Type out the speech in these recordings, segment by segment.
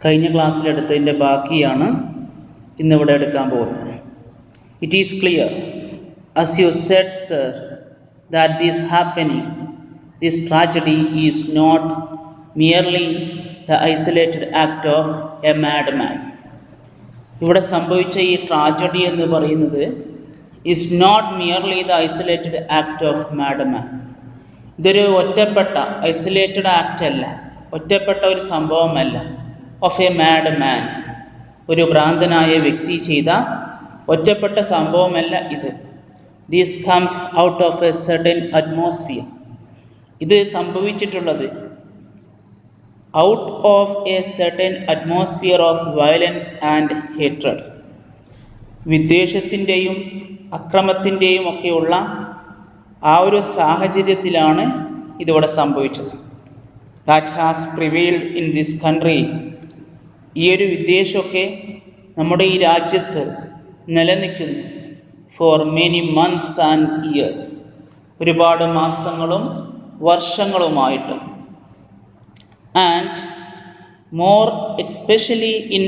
കഴിഞ്ഞ ക്ലാസ്സിലെടുത്തതിൻ്റെ ബാക്കിയാണ് ഇന്നിവിടെ എടുക്കാൻ പോകുന്നത്. It is clear, as you said, sir, that this tragedy is not merely the isolated act of a madman. ഇവിടെ സംഭവിച്ച ഈ ട്രാജഡി എന്ന് പറയുന്നത് is not merely the isolated act of madman. ഇതൊരു ഒറ്റപ്പെട്ട ഐസൊലേറ്റഡ് ആക്റ്റ് അല്ല, ഒറ്റപ്പെട്ട ഒരു സംഭവമല്ല. ഓഫ് എ മാഡ് മാൻ, ഒരു ഭ്രാന്തനായ വ്യക്തി ചെയ്ത ഒറ്റപ്പെട്ട സംഭവമല്ല ഇത്. This comes out of a certain atmosphere. ഇത് സംഭവിച്ചിട്ടുള്ളത് out of a certain atmosphere of violence and hatred. വിദ്വേഷത്തിൻ്റെയും അക്രമത്തിൻ്റെയും ഒക്കെയുള്ള ആ ഒരു സാഹചര്യത്തിലാണ് ഇതിവിടെ സംഭവിച്ചത്. That has prevailed in this country. ഈ ഒരു വിദ്വേഷമൊക്കെ നമ്മുടെ ഈ രാജ്യത്ത് നിലനിൽക്കുന്നു for many months and years, ഒരുപാട് മാസങ്ങളും വർഷങ്ങളുമായിട്ട്. And more especially in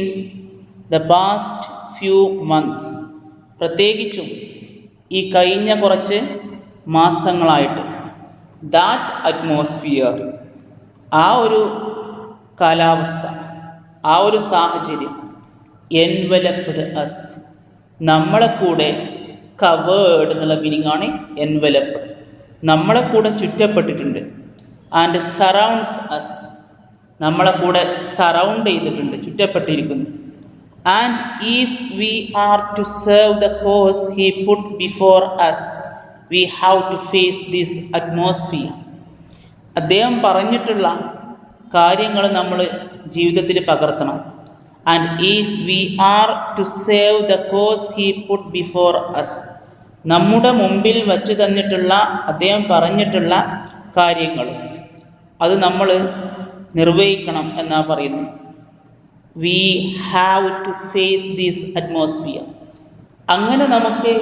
the past few months, പ്രത്യേകിച്ചും ഈ കഴിഞ്ഞ കുറച്ച് മാസങ്ങളായിട്ട്. ദാറ്റ് അറ്റ്മോസ്ഫിയർ, ആ ഒരു കാലാവസ്ഥ, ആ ഒരു സാഹചര്യം എൻവലപ്ഡ് അസ്, നമ്മളെ കൂടെ കവേർഡ് എന്നുള്ള മീനിങ്ങാണ് എൻവലപ്ഡ്, നമ്മളെ കൂടെ ചുറ്റപ്പെട്ടിട്ടുണ്ട്. ആൻഡ് സറൗണ്ട്സ് അസ്, നമ്മളെ കൂടെ സറൗണ്ട് ചെയ്തിട്ടുണ്ട്, ചുറ്റപ്പെട്ടിരിക്കുന്നു. And if we are to serve the cause he put before us, we have to face this atmosphere. അദ്ദേഹം പറഞ്ഞിട്ടുള്ള കാര്യങ്ങൾ നമ്മൾ ജീവിതത്തിൽ പകർത്തണം. And if we are to save the cause he put before us, നമ്മുടെ മുമ്പിൽ വച്ചു തന്നിട്ടുള്ള അദ്ദേഹം പറഞ്ഞിട്ടുള്ള കാര്യങ്ങൾ അത് നമ്മൾ നിർവഹിക്കണം എന്നാണ് പറയുന്നത്. We have to face this atmosphere. അങ്ങനെ നമുക്ക്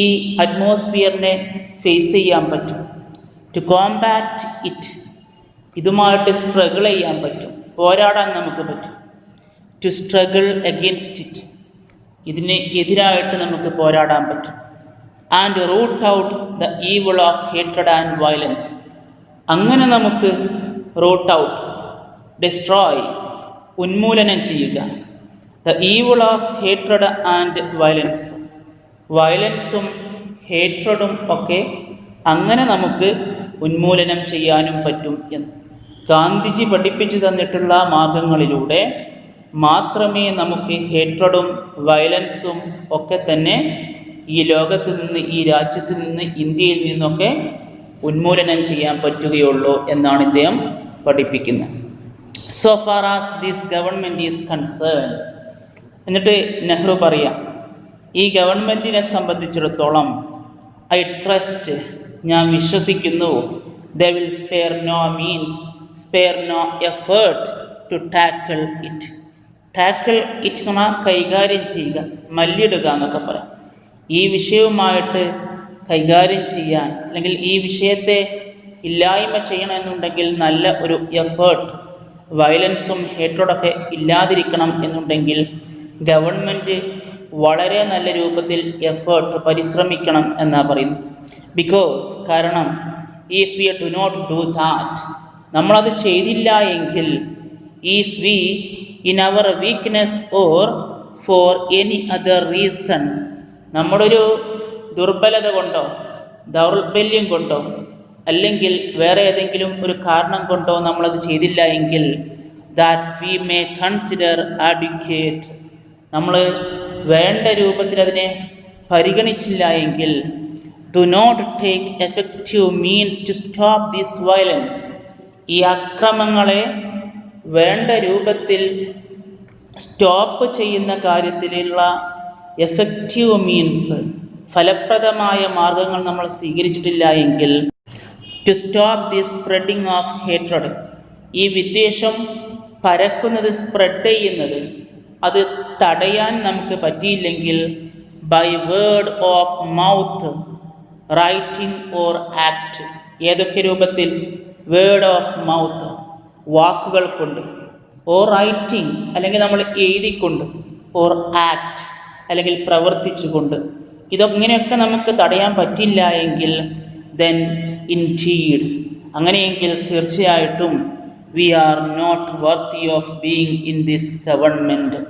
ഈ അറ്റ്മോസ്ഫിയറിനെ ഫേസ് ചെയ്യാൻ പറ്റും. ടു കോംബാറ്റ് ഇറ്റ്, ഇതുമായിട്ട് സ്ട്രഗിൾ ചെയ്യാൻ പറ്റും, പോരാടാൻ നമുക്ക് പറ്റും. ടു സ്ട്രഗിൾ അഗെയിൻസ്റ്റ് ഇറ്റ്, ഇതിന് എതിരായിട്ട് നമുക്ക് പോരാടാൻ പറ്റും. And root out the evil of hatred and violence, അങ്ങനെ നമുക്ക് റൂട്ട് ഔട്ട്, ഡിസ്ട്രോയ്, ഉന്മൂലനം ചെയ്യുക. The evil of hatred and violence, വയലൻസും ഹേട്രഡും ഒക്കെ അങ്ങനെ നമുക്ക് ഉന്മൂലനം ചെയ്യാനും പറ്റും എന്ന് ഗാന്ധിജി പഠിപ്പിച്ചു തന്നിട്ടുള്ള മാർഗങ്ങളിലൂടെ മാത്രമേ നമുക്ക് ഹേട്രഡും വയലൻസും ഒക്കെ തന്നെ ഈ ലോകത്ത് നിന്ന്, ഈ രാജ്യത്ത് നിന്ന്, ഇന്ത്യയിൽ നിന്നൊക്കെ ഉന്മൂലനം ചെയ്യാൻ പറ്റുകയുള്ളൂ എന്നാണ് ഇദ്ദേഹം പഠിപ്പിക്കുന്നത്. So far as this government is concerned, എന്നിട്ട് നെഹ്റു പറയാം, ഈ ഗവൺമെൻറ്റിനെ സംബന്ധിച്ചിടത്തോളം ഐ ട്രസ്റ്റ്, ഞാൻ വിശ്വസിക്കുന്നു, they will spare no means, spare no effort to tackle it. Tackle it എന്ന് പറഞ്ഞാൽ കൈകാര്യം ചെയ്യുക, മല്ലിടുക എന്നൊക്കെ പറയാം. ഈ വിഷയവുമായിട്ട് കൈകാര്യം ചെയ്യാൻ, അല്ലെങ്കിൽ ഈ വിഷയത്തെ ഇല്ലായ്മ ചെയ്യണമെന്നുണ്ടെങ്കിൽ നല്ല ഒരു എഫേർട്ട്, വയലൻസും ഹേട്രഡൊക്കെ ഇല്ലാതിരിക്കണം എന്നുണ്ടെങ്കിൽ ഗവൺമെൻറ് വളരെ നല്ല രൂപത്തിൽ എഫേർട്ട്, പരിശ്രമിക്കണം എന്നാണ് പറയുന്നത്. ബിക്കോസ്, കാരണം if we do not do that, നമ്മളത് ചെയ്തില്ല എങ്കിൽ, if we in our weakness or for any other reason, നമ്മുടെ ഒരു ദുർബലത കൊണ്ടോ ദൗർബല്യം കൊണ്ടോ അല്ലെങ്കിൽ വേറെ ഏതെങ്കിലും ഒരു കാരണം കൊണ്ടോ നമ്മളത് ചെയ്തില്ല എങ്കിൽ, that we may consider advocate, നമ്മൾ വേണ്ട രൂപത്തിൽ അതിനെ പരിഗണിച്ചില്ല എങ്കിൽ, do not take effective means to stop this violence, ഈ അക്രമങ്ങളെ വേണ്ട രൂപത്തിൽ സ്റ്റോപ്പ് ചെയ്യുന്ന കാര്യത്തിലുള്ള എഫക്റ്റീവ് മീൻസ്, ഫലപ്രദമായ മാർഗങ്ങൾ നമ്മൾ സ്വീകരിച്ചിട്ടില്ല എങ്കിൽ, to stop this spreading of hatred, ഈ വിദ്വേഷം പരക്കുന്നത്, സ്പ്രെഡ് ചെയ്യുന്നത്, അത് തടയാൻ നമുക്ക് പറ്റിയില്ലെങ്കിൽ, by word of mouth, writing or act, ഏതൊക്കെ രൂപത്തിൽ? വേർഡ് ഓഫ് മൗത്ത്, വാക്കുകൾ കൊണ്ട്, ഓർ റൈറ്റിംഗ് അല്ലെങ്കിൽ നമ്മൾ എഴുതിക്കൊണ്ട്, ഓർ ആക്ട് അല്ലെങ്കിൽ പ്രവർത്തിച്ചുകൊണ്ട്, ഇങ്ങനെയൊക്കെ നമുക്ക് തടയാൻ പറ്റില്ല എങ്കിൽ ദെൻ ഇൻഡീഡ് അങ്ങനെയെങ്കിൽ തീർച്ചയായിട്ടും we are not worthy of being in this government.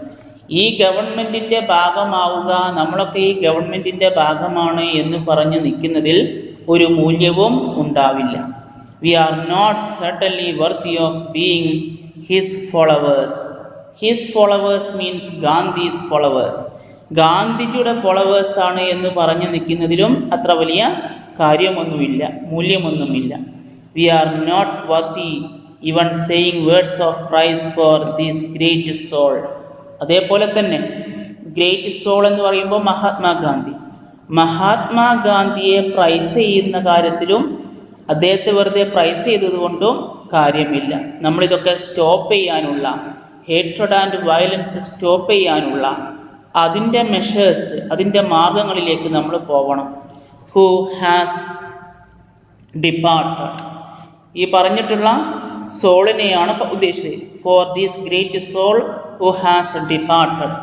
ഈ ഗവൺമെൻറ്റിൻ്റെ ഭാഗമാവുക, നമ്മളൊക്കെ ഈ ഗവൺമെൻറ്റിൻ്റെ ഭാഗമാണ് എന്ന് പറഞ്ഞ് നിൽക്കുന്നതിൽ ഒരു മൂല്യവും ഉണ്ടാവില്ല. We are not certainly worthy of being his followers. His followers means Gandhi's followers. ഗാന്ധിജിയുടെ ഫോളോവേഴ്സാണ് എന്ന് പറഞ്ഞു നിൽക്കുന്നതിലും അത്ര വലിയ കാര്യമൊന്നുമില്ല, മൂല്യമൊന്നുമില്ല. We are not worthy even saying words of praise for this great soul. അതേപോലെ തന്നെ ഗ്രേറ്റ് സോൾ എന്ന് പറയുമ്പോൾ മഹാത്മാഗാന്ധിയെ പ്രൈസ് ചെയ്യുന്ന കാര്യത്തിലും അദ്ദേഹത്തെ വെറുതെ പ്രൈസ് ചെയ്തതുകൊണ്ടും കാര്യമില്ല. നമ്മളിതൊക്കെ സ്റ്റോപ്പ് ചെയ്യാനുള്ള, ഹേറ്റ്രഡ് ആൻഡ് വയലൻസ് സ്റ്റോപ്പ് ചെയ്യാനുള്ള അതിൻ്റെ മെഷേഴ്സ്, അതിൻ്റെ മാർഗങ്ങളിലേക്ക് നമ്മൾ പോകണം. ഹു ഹാസ് ഡിപ്പാർട്ടഡ്, ഈ പറഞ്ഞിട്ടുള്ള സോളിനെയാണ് ഉദ്ദേശിച്ചത്. For this great soul who has departed,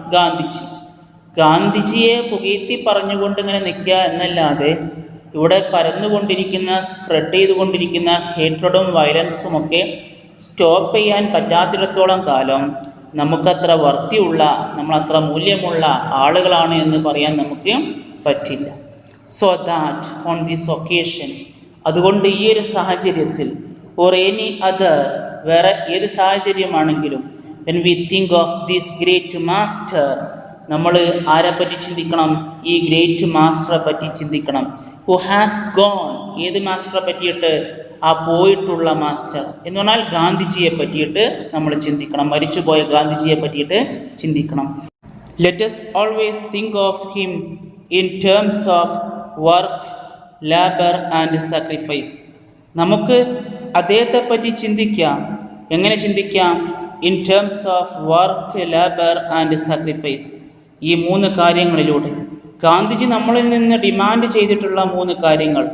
ഗാന്ധിജിയെ പുകഴ്ത്തി പറഞ്ഞുകൊണ്ട് ഇങ്ങനെ നിൽക്കുക എന്നല്ലാതെ ഇവിടെ പരന്നുകൊണ്ടിരിക്കുന്ന, സ്പ്രെഡ് ചെയ്തുകൊണ്ടിരിക്കുന്ന ഹേറ്റ്രഡും വയലൻസും ഒക്കെ സ്റ്റോപ്പ് ചെയ്യാൻ പറ്റാത്തിടത്തോളം കാലം നമുക്കത്ര വർത്തിയുള്ള, നമ്മളത്ര മൂല്യമുള്ള ആളുകളാണ് എന്ന് പറയാൻ നമുക്ക് പറ്റില്ല. So that on this occasion, അതുകൊണ്ട് ഈ ഒരു സാഹചര്യത്തിൽ, ഓർ എനി അതർ, വേറെ ഏത് സാഹചര്യമാണെങ്കിലും, when we think of this great master, നമ്മൾ ആരെപ്പറ്റി ചിന്തിക്കണം? ഈ ഗ്രേറ്റ് മാസ്റ്ററെ പറ്റി ചിന്തിക്കണം. ഹു ഹാസ് ഗോൺ, ഏത് മാസ്റ്ററെ പറ്റിയിട്ട്? ആ പോയിട്ടുള്ള മാസ്റ്റർ എന്ന് പറഞ്ഞാൽ ഗാന്ധിജിയെ പറ്റിയിട്ട് നമ്മൾ ചിന്തിക്കണം, മരിച്ചുപോയ ഗാന്ധിജിയെ പറ്റിയിട്ട് ചിന്തിക്കണം. Let us always think of him in terms of work, labor and sacrifice. നമുക്ക് അദ്ദേഹത്തെ പറ്റി ചിന്തിക്കാം. എങ്ങനെ ചിന്തിക്കാം? In terms of work, labour and sacrifice. ഈ 3 കാര്യങ്ങളിലൂടെ ഗാന്ധിജി നമ്മളിൽ നിന്ന് ഡിമാൻഡ് ചെയ്തിട്ടുള്ള 3 കാര്യങ്ങൾ,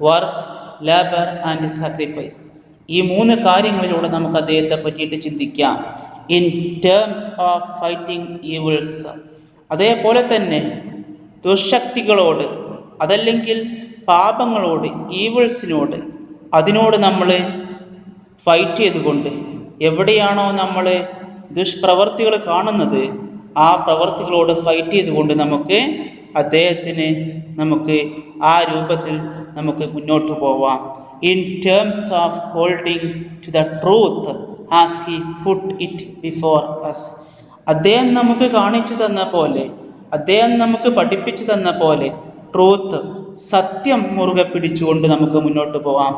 വർക്ക്, ലേബർ ആൻഡ് സാക്രിഫൈസ്. ഈ 3 കാര്യങ്ങളിലൂടെ നമുക്ക് അദ്ദേഹത്തെ പറ്റിയിട്ട് ചിന്തിക്കാം. In terms of fighting evils, അതേപോലെ തന്നെ ദുശക്തികളോട്, അതല്ലെങ്കിൽ പാപങ്ങളോട്, ഈവിൾസിനോട്, അതിനോട് നമ്മൾ ഫൈറ്റ് ചെയ്തുകൊണ്ട്, എവിടെയാണോ നമ്മൾ ദുഷ്പ്രവർത്തികൾ കാണുന്നത് ആ പ്രവർത്തികളോട് ഫൈറ്റ് ചെയ്തുകൊണ്ട് നമുക്ക് അദ്ദേഹത്തിന്, നമുക്ക് ആ രൂപത്തിൽ നമുക്ക് മുന്നോട്ട് പോവാം. In terms of holding to the truth as he put it before us. അദ്ദേഹം നമുക്ക് കാണിച്ചു തന്ന പോലെ, അദ്ദേഹം നമുക്ക് പഠിപ്പിച്ചു തന്ന പോലെ ട്രൂത്ത്, സത്യം മുറുകെ പിടിച്ചുകൊണ്ട് നമുക്ക് മുന്നോട്ട് പോകാം.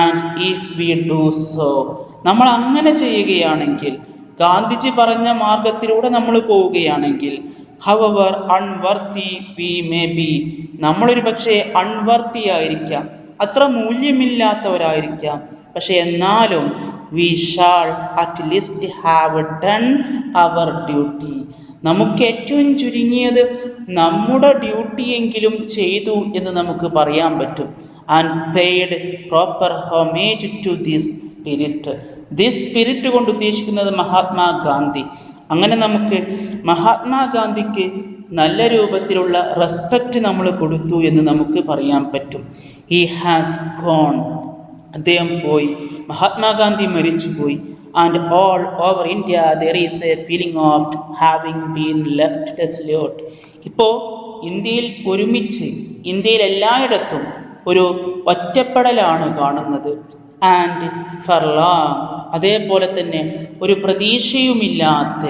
And if we do so, നമ്മൾ അങ്ങനെ ചെയ്യുകയാണെങ്കിൽ, ഗാന്ധിജി പറഞ്ഞ മാർഗത്തിലൂടെ നമ്മൾ പോവുകയാണെങ്കിൽ, however unworthy we may be, നമ്മളൊരു പക്ഷേ അൺവർത്തി ആയിരിക്കാം, അത്ര മൂല്യമില്ലാത്തവരായിരിക്കാം, പക്ഷെ എന്നാലും we shall at least have done our duty, നമുക്ക് ഏറ്റവും ചുരുങ്ങിയത് നമ്മുടെ ഡ്യൂട്ടിയെങ്കിലും ചെയ്തു എന്ന് നമുക്ക് പറയാൻ പറ്റും. And paid proper homage to this spirit. This spirit കൊണ്ട് ഉദ്ദേശിക്കുന്നത് മഹാത്മാഗാന്ധി. അങ്ങനെ നമുക്ക് മഹാത്മാഗാന്ധിക്ക് നല്ല രൂപത്തിലുള്ള റെസ്പെക്റ്റ് നമ്മൾ കൊടുത്തു എന്ന് നമുക്ക് പറയാൻ പറ്റും. ഹി ഹാസ് ഗോൺ, അദ്ദേഹം പോയി, മഹാത്മാഗാന്ധി മരിച്ചുപോയി. And all over India there is A feeling of having been left ഡെസോലേറ്റ്. ഇപ്പോൾ ഇന്ത്യയിൽ ഒരുമിച്ച്, ഇന്ത്യയിൽ എല്ലായിടത്തും ഒരു ഒറ്റപ്പെടലാണ് കാണുന്നത്. ആൻഡ് ഫർ ലോങ്, അതേപോലെ തന്നെ ഒരു പ്രതീക്ഷയുമില്ലാത്ത,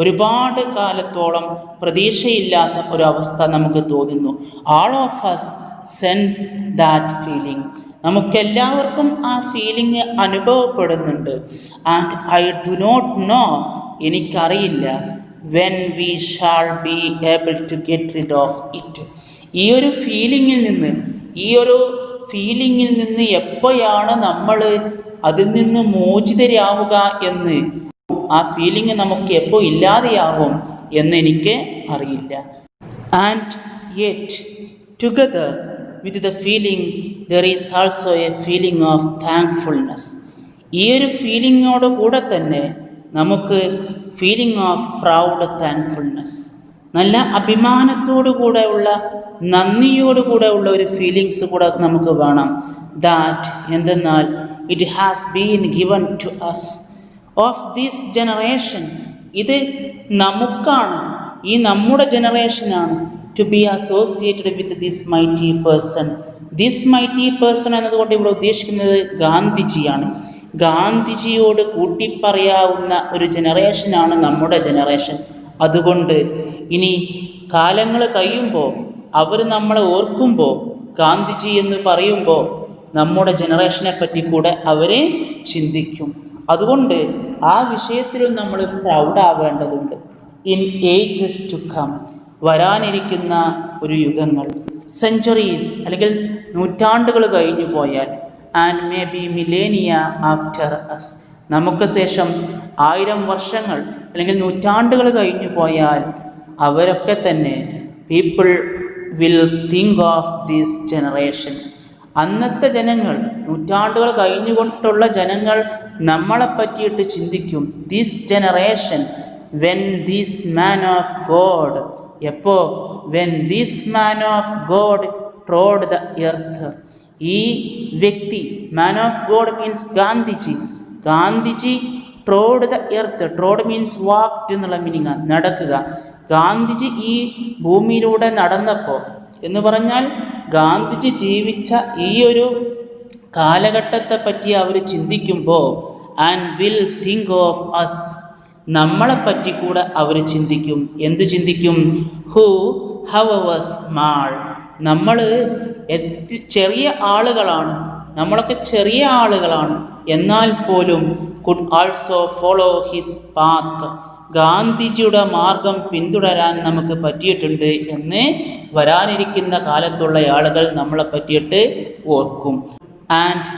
ഒരുപാട് കാലത്തോളം പ്രതീക്ഷയില്ലാത്ത ഒരവസ്ഥ നമുക്ക് തോന്നുന്നു. All of us sense that feeling, നമുക്കെല്ലാവർക്കും ആ ഫീലിംഗ് അനുഭവപ്പെടുന്നുണ്ട്. And I do not know, എനിക്കറിയില്ല, when we shall be able to get rid of it. ഈ ഒരു ഫീലിങ്ങിൽ നിന്ന് എപ്പോഴാണ് നമ്മൾ അതിൽ നിന്ന് മോചിതരാവുക എന്ന്, ആ ഫീലിംഗ് നമുക്ക് എപ്പോൾ ഇല്ലാതെയാകും എന്ന് എനിക്ക് അറിയില്ല. And yet together with the feeling there is also A feeling of thankfulness. ഈ ഒരു ഫീലിങ്ങോട് കൂടെ തന്നെ നമുക്ക് ഫീലിംഗ് ഓഫ് പ്രൗഡ് താങ്ക്ഫുൾനെസ്, നല്ല അഭിമാനത്തോടു കൂടെ ഉള്ള, നന്ദിയോടുകൂടെ ഉള്ള ഒരു ഫീലിങ്സ് കൂടെ നമുക്ക് വേണം. ദാറ്റ് എന്തെന്നാൽ it has been given to us of this generation, ഇത് നമുക്കാണ്, ഈ നമ്മുടെ ജനറേഷനാണ്. To be associated with this mighty person. This mighty person എന്നതുകൊണ്ട് ഇവിടെ ഉദ്ദേശിക്കുന്നത് ഗാന്ധിജിയാണ്. ഗാന്ധിജിയോട് കൂട്ടിപ്പറയാവുന്ന ഒരു ജനറേഷനാണ് നമ്മുടെ ജനറേഷൻ. അതുകൊണ്ട് ഇനി കാലങ്ങൾ കഴിയുമ്പോൾ അവർ നമ്മളെ ഓർക്കുമ്പോൾ, ഗാന്ധിജി എന്ന് പറയുമ്പോൾ നമ്മുടെ ജനറേഷനെ പറ്റി കൂടെ അവരെ ചിന്തിക്കും. അതുകൊണ്ട് ആ വിഷയത്തിലും നമ്മൾ പ്രൗഡ് ആവേണ്ടതുണ്ട്. ഇൻ ഏജസ് ടു കം, വരാനിരിക്കുന്ന ഒരു യുഗങ്ങൾ, സെഞ്ച്വറീസ് അല്ലെങ്കിൽ നൂറ്റാണ്ടുകൾ കഴിഞ്ഞു പോയാൽ, and may be millennia after us, നമുക്ക് ശേഷം 1000 വർഷങ്ങൾ അല്ലെങ്കിൽ നൂറ്റാണ്ടുകൾ കഴിഞ്ഞു പോയാൽ അവരൊക്കെ തന്നെ people will think of this generation. അന്നത്തെ ജനങ്ങൾ, നൂറ്റാണ്ടുകൾ കഴിഞ്ഞുകൊണ്ടുള്ള ജനങ്ങൾ നമ്മളെ പറ്റിയിട്ട് ചിന്തിക്കും. This generation, when this man of God, എപ്പോ? When this man of God trod the earth, ഈ വ്യക്തി, man of God means Gandhiji, Gandhiji trod the earth, trod means walked എന്നുള്ള മീനിങ്, നടക്കുക. ഗാന്ധിജി ഈ ഭൂമിയിലൂടെ നടന്നപ്പോൾ എന്ന് പറഞ്ഞാൽ ഗാന്ധിജി ജീവിച്ച ഈ ഒരു കാലഘട്ടത്തെ പറ്റി അവർ ചിന്തിക്കുമ്പോൾ, and will think of us, നമ്മളെ പറ്റി കൂടെ അവർ ചിന്തിക്കും. എന്ത് ചിന്തിക്കും? ഹു ഹവർ സ്മാൾ, നമ്മൾ ചെറിയ ആളുകളാണ്, നമ്മളൊക്കെ ചെറിയ ആളുകളാണ്, എന്നാൽ പോലും could also follow his path, ഗാന്ധിജിയുടെ മാർഗം പിന്തുടരാൻ നമുക്ക് പറ്റിയിട്ടുണ്ട് എന്ന് വരാനിരിക്കുന്ന കാലത്തുള്ള ആളുകൾ നമ്മളെ പറ്റിയിട്ട് ഓർക്കും. And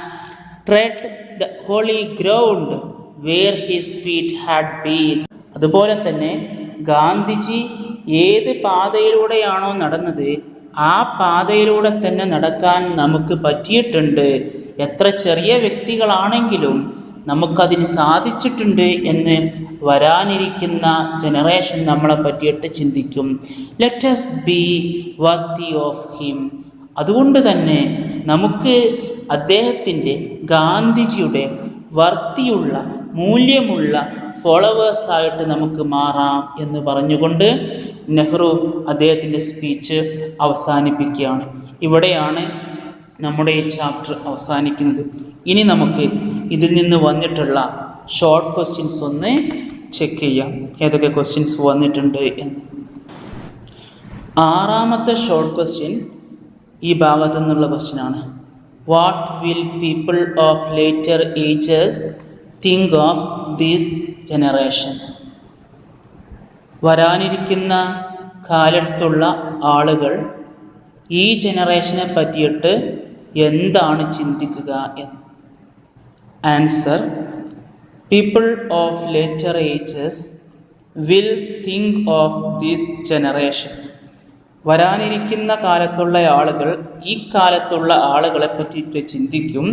tread the holy ground where his feet had been, അതുപോലെ തന്നെ ഗാന്ധിജി ഏത് പാതയിലൂടെയാണോ നടന്നത് ആ പാതയിലൂടെ തന്നെ നടക്കാൻ നമുക്ക് പറ്റിയിട്ടുണ്ട്. എത്ര ചെറിയ വ്യക്തികളാണെങ്കിലും നമുക്കതിന് സാധിച്ചിട്ടുണ്ട് എന്ന് വരാനിരിക്കുന്ന ജനറേഷൻ നമ്മളെ പറ്റിയിട്ട് ചിന്തിക്കും. Let us B worthy of him, അതുകൊണ്ട് തന്നെ നമുക്ക് അദ്ദേഹത്തിൻ്റെ, ഗാന്ധിജിയുടെ വർത്തിയുള്ള, മൂല്യമുള്ള ഫോളോവേഴ്സായിട്ട് നമുക്ക് മാറാം എന്ന് പറഞ്ഞുകൊണ്ട് നെഹ്റു അദ്ദേഹത്തിൻ്റെ സ്പീച്ച് അവസാനിപ്പിക്കുകയാണ്. ഇവിടെയാണ് നമ്മുടെ ഈ ചാപ്റ്റർ അവസാനിക്കുന്നത്. ഇനി നമുക്ക് ഇതിൽ നിന്ന് വന്നിട്ടുള്ള ഷോർട്ട് ക്വസ്റ്റ്യൻസ് ഒന്ന് ചെക്ക് ചെയ്യാം, ഏതൊക്കെ ക്വസ്റ്റ്യൻസ് വന്നിട്ടുണ്ട് എന്ന്. 6ാമത്തെ ഷോർട്ട് ക്വസ്റ്റ്യൻ ഈ ഭാഗത്തു നിന്നുള്ള ക്വസ്റ്റ്യനാണ്. What will people of later ages think of this generation, വരാനിരിക്കുന്ന കാലത്തുള്ള ആളുകൾ ഈ ജനറേഷനെ പറ്റിയിട്ട് എന്താണ് ചിന്തിക്കുക എന്ന്. Answer: people of later ages will think of this generation. വരാനിരിക്കുന്ന കാലത്തുള്ള ആളുകൾ ഈ കാലത്തുള്ള ആളുകളെ പറ്റിയിട്ട് ചിന്തിക്കും.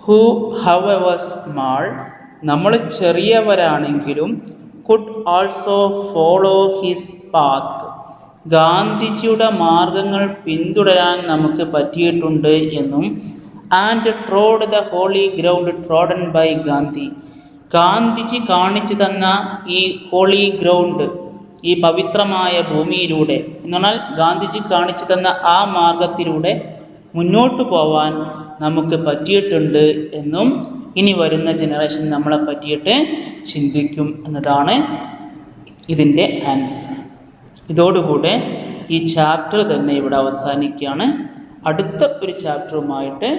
ഹു ഹവർ സ്മാൾ, നമ്മൾ ചെറിയവരാണെങ്കിലും could also follow his path, ഗാന്ധിജിയുടെ മാർഗങ്ങൾ പിന്തുടരാൻ നമുക്ക് പറ്റിയിട്ടുണ്ട് എന്നും. And trod the holy ground trodden by Gandhi, Gandhiji കാണിച്ചു തന്ന ഈ ഹോളി ഗ്രൗണ്ട്, ഈ പവിത്രമായ ഭൂമിയിലൂടെ എന്ന് പറഞ്ഞാൽ ഗാന്ധിജി കാണിച്ചു തന്ന ആ മാർഗത്തിലൂടെ മുന്നോട്ട് പോവാൻ നമുക്ക് പറ്റിയിട്ടുണ്ട് എന്നും ഇനി വരുന്ന ജനറേഷൻ നമ്മളെ പറ്റിയിട്ട് ചിന്തിക്കും എന്നതാണ് ഇതിൻ്റെ ആൻസർ. ഇതോടുകൂടെ ഈ ചാപ്റ്റർ തന്നെ ഇവിടെ അവസാനിക്കുകയാണ്. അടുത്ത ഒരു ചാപ്റ്ററുമായിട്ട്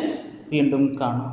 വീണ്ടും കാണാം.